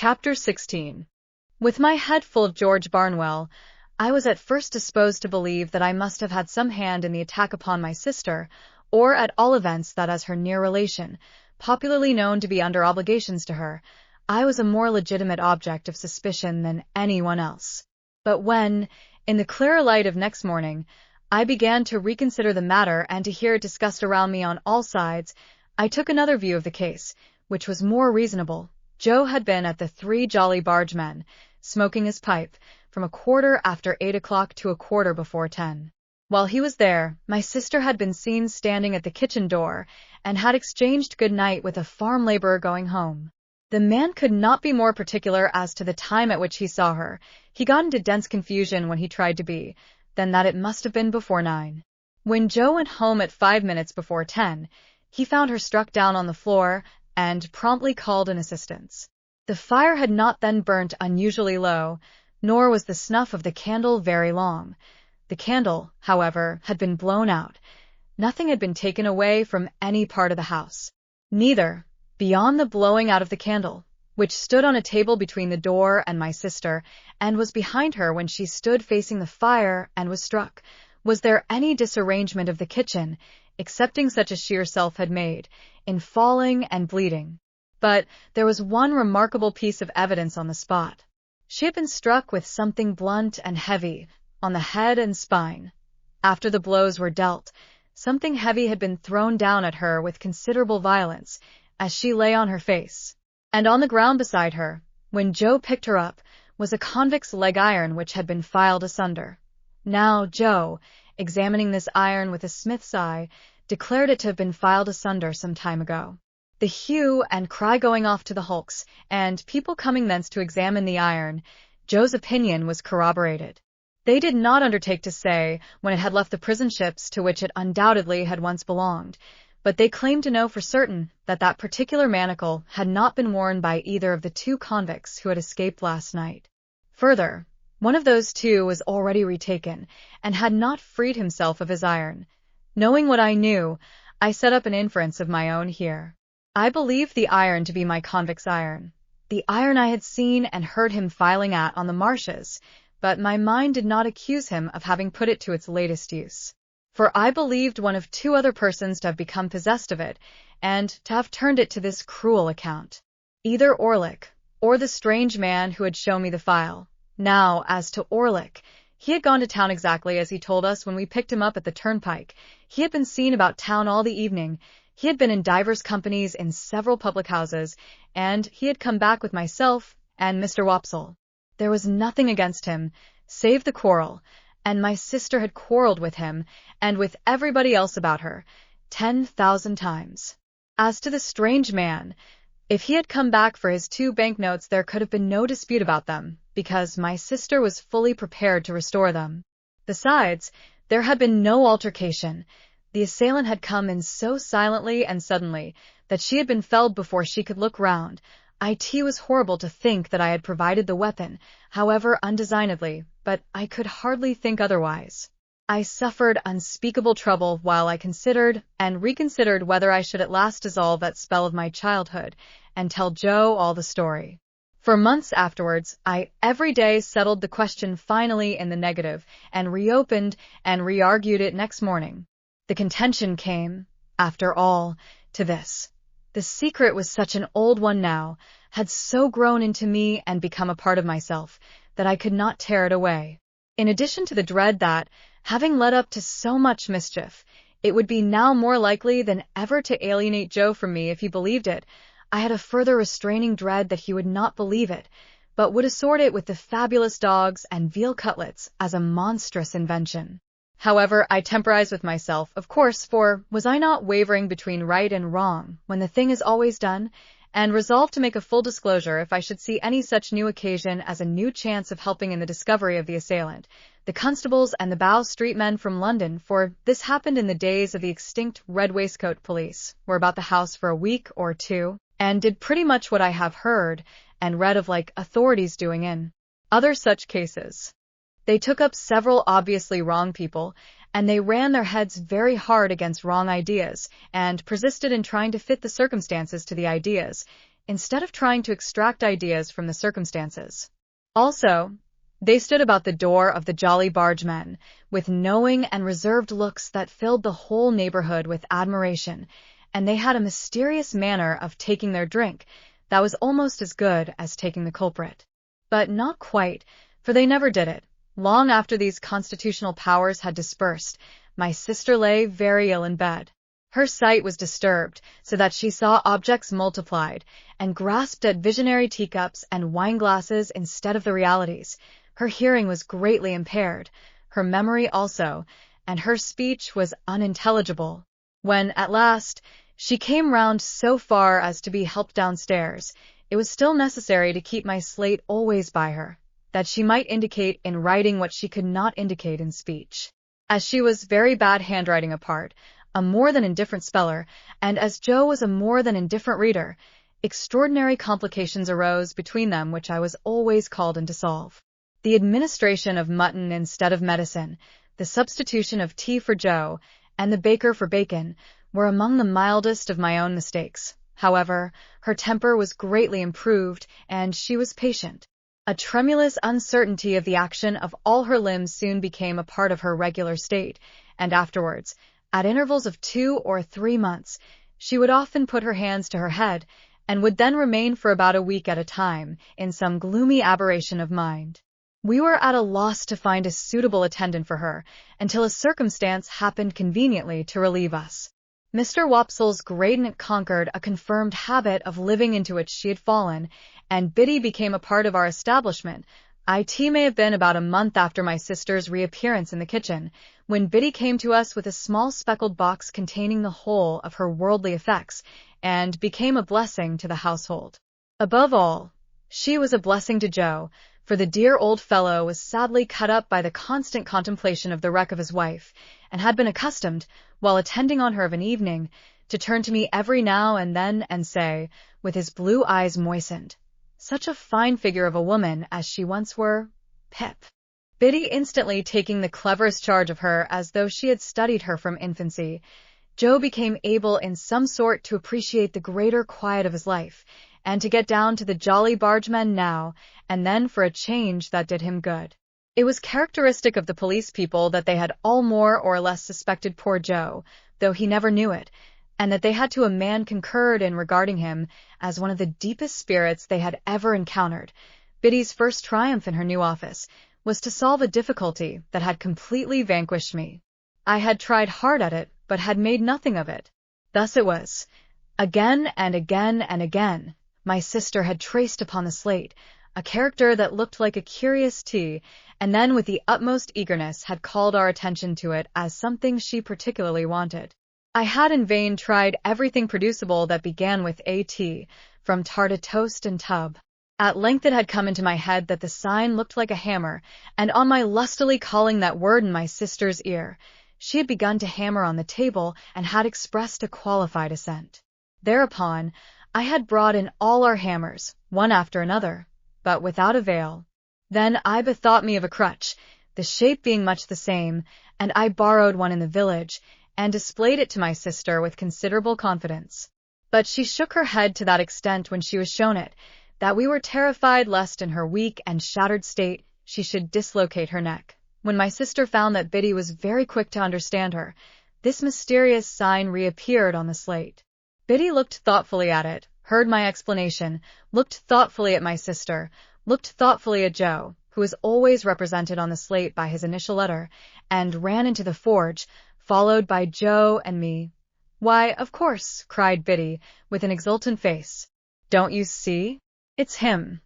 Chapter 16. With my head full of George Barnwell, I was at first disposed to believe that I must have had some hand in the attack upon my sister, or at all events that as her near relation, popularly known to be under obligations to her, I was a more legitimate object of suspicion than anyone else. But when, in the clearer light of next morning, I began to reconsider the matter and to hear it discussed around me on all sides, I took another view of the case, which was more reasonable. Joe had been at the Three Jolly Bargemen, smoking his pipe, from 8:15 to 10:15. While he was there, my sister had been seen standing at the kitchen door, and had exchanged good night with a farm laborer going home. The man could not be more particular as to the time at which he saw her. He got into dense confusion when he tried to be, than that it must have been before 9. When Joe went home at 5 minutes before 10, he found her struck down on the floor, and promptly called in assistance. The fire had not then burnt unusually low, nor was the snuff of the candle very long. The candle, however, had been blown out. Nothing had been taken away from any part of the house. Neither, beyond the blowing out of the candle, which stood on a table between the door and my sister, and was behind her when she stood facing the fire and was struck, was there any disarrangement of the kitchen, excepting such as she herself had made, in falling and bleeding. But there was one remarkable piece of evidence on the spot. She had been struck with something blunt and heavy, on the head and spine. After the blows were dealt, something heavy had been thrown down at her with considerable violence, as she lay on her face. And on the ground beside her, when Joe picked her up, was a convict's leg iron which had been filed asunder. Now Joe, examining this iron with a smith's eye, declared it to have been filed asunder some time ago. The hue and cry going off to the hulks, and people coming thence to examine the iron, Joe's opinion was corroborated. They did not undertake to say when it had left the prison ships to which it undoubtedly had once belonged, but they claimed to know for certain that that particular manacle had not been worn by either of the two convicts who had escaped last night. Further, one of those two was already retaken, and had not freed himself of his iron. Knowing what I knew, I set up an inference of my own here. I believed the iron to be my convict's iron, the iron I had seen and heard him filing at on the marshes, but my mind did not accuse him of having put it to its latest use. For I believed one of two other persons to have become possessed of it, and to have turned it to this cruel account. Either Orlick, or the strange man who had shown me the file. Now, as to Orlick, he had gone to town exactly as he told us when we picked him up at the turnpike. He had been seen about town all the evening. He had been in divers companies in several public houses, and he had come back with myself and Mr. Wopsle. There was nothing against him, save the quarrel, and my sister had quarreled with him, and with everybody else about her, 10,000 times. As to the strange man, if he had come back for his 2 banknotes there could have been no dispute about them, because my sister was fully prepared to restore them. Besides, there had been no altercation. The assailant had come in so silently and suddenly that she had been felled before she could look round. It was horrible to think that I had provided the weapon, however undesignedly, but I could hardly think otherwise. I suffered unspeakable trouble while I considered and reconsidered whether I should at last dissolve that spell of my childhood and tell Joe all the story. For months afterwards, I every day settled the question finally in the negative, and reopened and re-argued it next morning. The contention came, after all, to this. The secret was such an old one now, had so grown into me and become a part of myself, that I could not tear it away. In addition to the dread that, having led up to so much mischief, it would be now more likely than ever to alienate Joe from me if he believed it, I had a further restraining dread that he would not believe it, but would assort it with the fabulous dogs and veal cutlets as a monstrous invention. However, I temporized with myself, of course, for was I not wavering between right and wrong when the thing is always done, and resolved to make a full disclosure if I should see any such new occasion as a new chance of helping in the discovery of the assailant, the constables and the Bow Street men from London, for this happened in the days of the extinct Red Waistcoat Police, were about the house for a week or 2, and did pretty much what I have heard and read of like authorities doing in other such cases. They took up several obviously wrong people, and they ran their heads very hard against wrong ideas, and persisted in trying to fit the circumstances to the ideas, instead of trying to extract ideas from the circumstances. Also, they stood about the door of the Jolly Bargemen, with knowing and reserved looks that filled the whole neighborhood with admiration, and they had a mysterious manner of taking their drink that was almost as good as taking the culprit. But not quite, for they never did it. Long after these constitutional powers had dispersed, my sister lay very ill in bed. Her sight was disturbed, so that she saw objects multiplied, and grasped at visionary teacups and wine-glasses instead of the realities. Her hearing was greatly impaired, her memory also, and her speech was unintelligible. When, at last, she came round so far as to be helped downstairs, it was still necessary to keep my slate always by her, that she might indicate in writing what she could not indicate in speech. As she was very bad handwriting apart, a more than indifferent speller, and as Joe was a more than indifferent reader, extraordinary complications arose between them which I was always called in to solve. The administration of mutton instead of medicine, the substitution of tea for Joe, and the baker for bacon, were among the mildest of my own mistakes. However, her temper was greatly improved, and she was patient. A tremulous uncertainty of the action of all her limbs soon became a part of her regular state, and afterwards, at intervals of 2 or 3 months, she would often put her hands to her head, and would then remain for about a week at a time in some gloomy aberration of mind. We were at a loss to find a suitable attendant for her, until a circumstance happened conveniently to relieve us. Mr. Wopsle's great aunt conquered a confirmed habit of living into which she had fallen, and Biddy became a part of our establishment. It may have been about a month after my sister's reappearance in the kitchen, when Biddy came to us with a small speckled box containing the whole of her worldly effects, and became a blessing to the household. Above all, she was a blessing to Joe, for the dear old fellow was sadly cut up by the constant contemplation of the wreck of his wife, and had been accustomed, while attending on her of an evening, to turn to me every now and then and say, with his blue eyes moistened, "Such a fine figure of a woman as she once were, Pip." Biddy instantly taking the cleverest charge of her as though she had studied her from infancy, Joe became able in some sort to appreciate the greater quiet of his life, and to get down to the Jolly Bargemen now and then for a change that did him good. It was characteristic of the police people that they had all more or less suspected poor Joe, though he never knew it, and that they had to a man concurred in regarding him as one of the deepest spirits they had ever encountered. Biddy's first triumph in her new office was to solve a difficulty that had completely vanquished me. I had tried hard at it, but had made nothing of it. Thus it was. Again and again and again, my sister had traced upon the slate a character that looked like a curious T, and then with the utmost eagerness had called our attention to it as something she particularly wanted. I had in vain tried everything producible that began with A.T., from tar to toast and tub. At length it had come into my head that the sign looked like a hammer, and on my lustily calling that word in my sister's ear, she had begun to hammer on the table and had expressed a qualified assent. Thereupon, I had brought in all our hammers, one after another, but without avail. Then I bethought me of a crutch, the shape being much the same, and I borrowed one in the village, and displayed it to my sister with considerable confidence. But she shook her head to that extent when she was shown it, that we were terrified lest in her weak and shattered state she should dislocate her neck. When my sister found that Biddy was very quick to understand her, this mysterious sign reappeared on the slate. Biddy looked thoughtfully at it, heard my explanation, looked thoughtfully at my sister, looked thoughtfully at Joe, who was always represented on the slate by his initial letter, and ran into the forge, followed by Joe and me. "Why, of course," cried Biddy, with an exultant face. "Don't you see? It's him.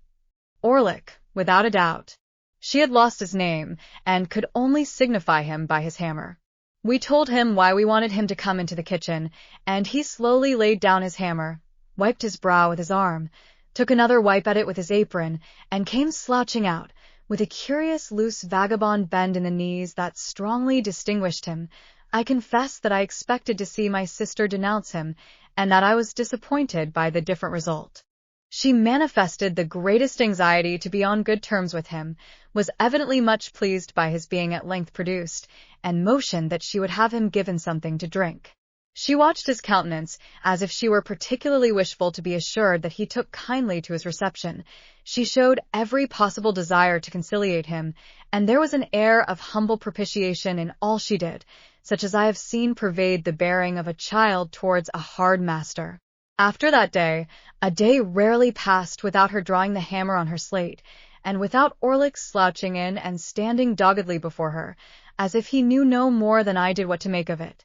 Orlick, without a doubt." She had lost his name, and could only signify him by his hammer. We told him why we wanted him to come into the kitchen, and he slowly laid down his hammer, wiped his brow with his arm, took another wipe at it with his apron, and came slouching out, with a curious loose vagabond bend in the knees that strongly distinguished him. I confess that I expected to see my sister denounce him, and that I was disappointed by the different result. She manifested the greatest anxiety to be on good terms with him, was evidently much pleased by his being at length produced, and motioned that she would have him given something to drink. She watched his countenance, as if she were particularly wishful to be assured that he took kindly to his reception. She showed every possible desire to conciliate him, and there was an air of humble propitiation in all she did, such as I have seen pervade the bearing of a child towards a hard master. After that day, a day rarely passed without her drawing the hammer on her slate, and without Orlick slouching in and standing doggedly before her, as if he knew no more than I did what to make of it.